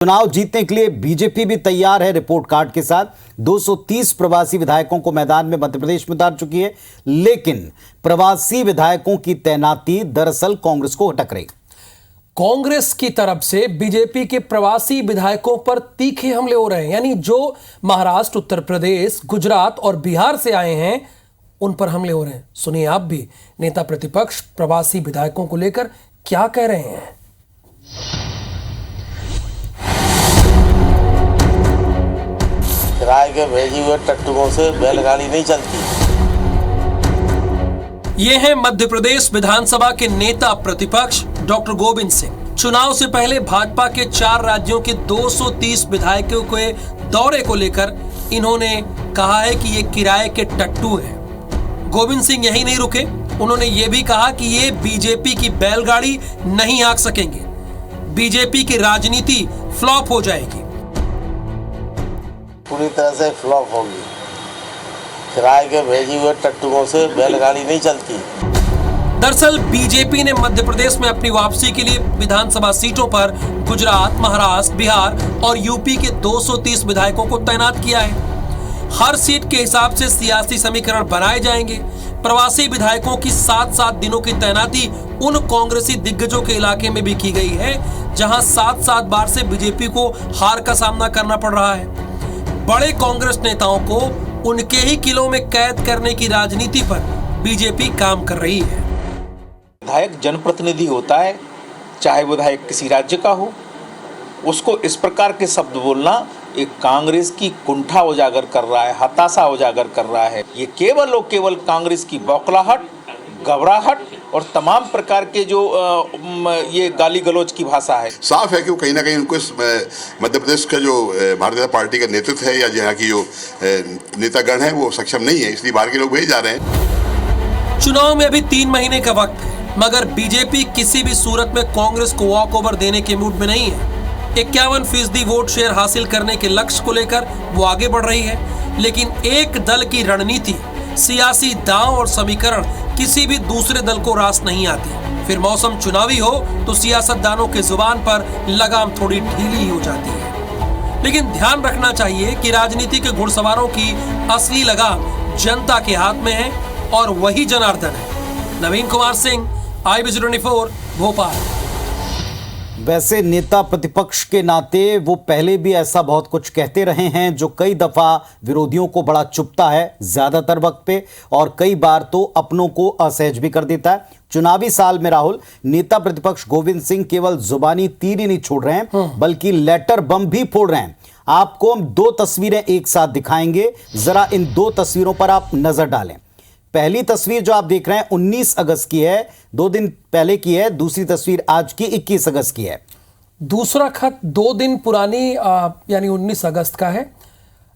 चुनाव जीतने के लिए बीजेपी भी तैयार है। रिपोर्ट कार्ड के साथ 230 प्रवासी विधायकों को मैदान में मध्य प्रदेश में उतार चुकी है, लेकिन प्रवासी विधायकों की तैनाती दरअसल कांग्रेस को अटक रही। कांग्रेस की तरफ से बीजेपी के प्रवासी विधायकों पर तीखे हमले हो रहे हैं, यानी जो महाराष्ट्र, उत्तर प्रदेश, गुजरात और बिहार से आए हैं उन पर हमले हो रहे हैं। सुनिए आप भी नेता प्रतिपक्ष प्रवासी विधायकों को लेकर क्या कह रहे हैं। किराए के भेजे हुए टट्टुओं से बैलगाड़ी नहीं चलती। ये हैं मध्य प्रदेश विधानसभा के नेता प्रतिपक्ष डॉक्टर गोविंद सिंह। चुनाव से पहले भाजपा के 4 राज्यों के 230 विधायकों के दौरे को लेकर इन्होंने कहा है कि ये किराए के टट्टू हैं। गोविंद सिंह यही नहीं रुके, उन्होंने ये भी कहा कि ये बीजेपी की बैलगाड़ी नहीं हाँक सकेंगे, बीजेपी की राजनीति फ्लॉप हो जाएगी, पूरी तरह से फ्लॉप होगी। किराए के भेजे हुए टट्टुओं से बैलगाड़ी नहीं चलती। दरअसल बीजेपी ने मध्य प्रदेश में अपनी वापसी के लिए विधानसभा सीटों पर गुजरात, महाराष्ट्र, बिहार और यूपी के 230 विधायकों को तैनात किया है। हर सीट के हिसाब से सियासी समीकरण बनाए जाएंगे। प्रवासी विधायकों की 7-7 दिनों की तैनाती उन कांग्रेसी दिग्गजों के इलाके में भी की गई है जहां 7-7 बार से बीजेपी को हार का सामना करना पड़ रहा है। बड़े कांग्रेस नेताओं को उनके ही किलों में कैद करने की राजनीति पर बीजेपी काम कर रही है। विधायक जनप्रतिनिधि होता है, चाहे विधायक किसी राज्य का हो, उसको इस प्रकार के शब्द बोलना एक कांग्रेस की कुंठा उजागर कर रहा है, हताशा उजागर कर रहा है। ये केवल और केवल कांग्रेस की बौखलाहट, घबराहट और तमाम प्रकार के जो ये गाली गलौज की भाषा है। साफ है कि वो कहीं ना कहीं उनको इस मध्य प्रदेश का जो भारतीय जनता पार्टी का नेतृत्व है या यहाँ की जो नेतागण है वो सक्षम नहीं है, इसलिए बाहर के लोग भेजे जा रहे हैं। चुनाव में अभी 3 महीने का वक्त है, मगर बीजेपी किसी भी सूरत में कांग्रेस को वॉक ओवर देने के मूड में नहीं है। 51% वोट शेयर हासिल करने के लक्ष्य को लेकर वो आगे बढ़ रही है, लेकिन एक दल की रणनीति, सियासी दांव और समीकरण किसी भी दूसरे दल को रास नहीं आती। फिर मौसम चुनावी हो तो सियासतदानों के जुबान पर लगाम थोड़ी ढीली हो जाती है। लेकिन ध्यान रखना चाहिए कि राजनीति के घुड़सवारों की असली लगाम जनता के हाथ में है और वही जनार्दन है। नवीन कुमार सिंह, IBC 24, भोपाल। वैसे नेता प्रतिपक्ष के नाते वो पहले भी ऐसा बहुत कुछ कहते रहे हैं जो कई दफा विरोधियों को बड़ा चुभता है ज्यादातर वक्त पे, और कई बार तो अपनों को असहज भी कर देता है। चुनावी साल में राहुल, नेता प्रतिपक्ष गोविंद सिंह केवल जुबानी तीर ही नहीं छोड़ रहे हैं बल्कि लेटर बम भी फोड़ रहे हैं। आपको हम 2 तस्वीरें एक साथ दिखाएंगे, जरा इन 2 तस्वीरों पर आप नजर डालें। पहली तस्वीर जो आप देख रहे हैं 19 अगस्त की है, 2 दिन पहले की है। दूसरी तस्वीर आज की 21 अगस्त की है। दूसरा खत 2 दिन पुरानी यानी 19 अगस्त का है।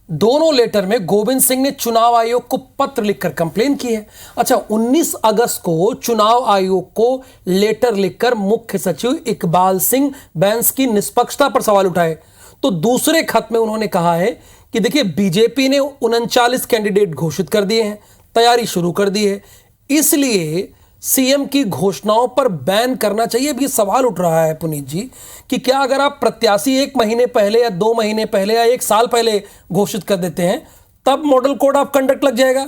दोनों लेटर में गोविंद सिंह ने चुनाव आयोग को पत्र लिखकर कंप्लेन की है। अच्छा, 19 अगस्त को चुनाव आयोग को लेटर लिखकर मुख्य सचिव इकबाल सिंह बैंस की निष्पक्षता पर सवाल उठाए। तो दूसरे खत में उन्होंने कहा है कि देखिए, बीजेपी ने 39 कैंडिडेट घोषित कर दिए हैं, तैयारी शुरू कर दी है, इसलिए सीएम की घोषणाओं पर बैन करना चाहिए। अब ये सवाल उठ रहा है पुनीत जी कि क्या अगर आप प्रत्याशी 1 महीने पहले या 2 महीने पहले या 1 साल पहले घोषित कर देते हैं तब मॉडल कोड ऑफ कंडक्ट लग जाएगा?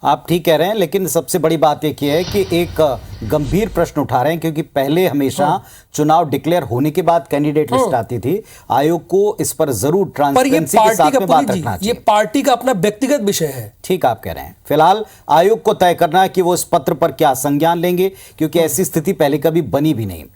आप ठीक कह रहे हैं, लेकिन सबसे बड़ी बात एक है कि एक गंभीर प्रश्न उठा रहे हैं, क्योंकि पहले हमेशा चुनाव डिक्लेयर होने के बाद कैंडिडेट लिस्ट आती थी। आयोग को इस पर जरूर ट्रांसपेरेंसी के साथ में बात रखना चाहिए। ये पार्टी का अपना व्यक्तिगत विषय है। ठीक आप कह रहे हैं। फिलहाल आयोग को तय करना है कि वो इस पत्र पर क्या संज्ञान लेंगे, क्योंकि ऐसी स्थिति पहले कभी बनी भी नहीं।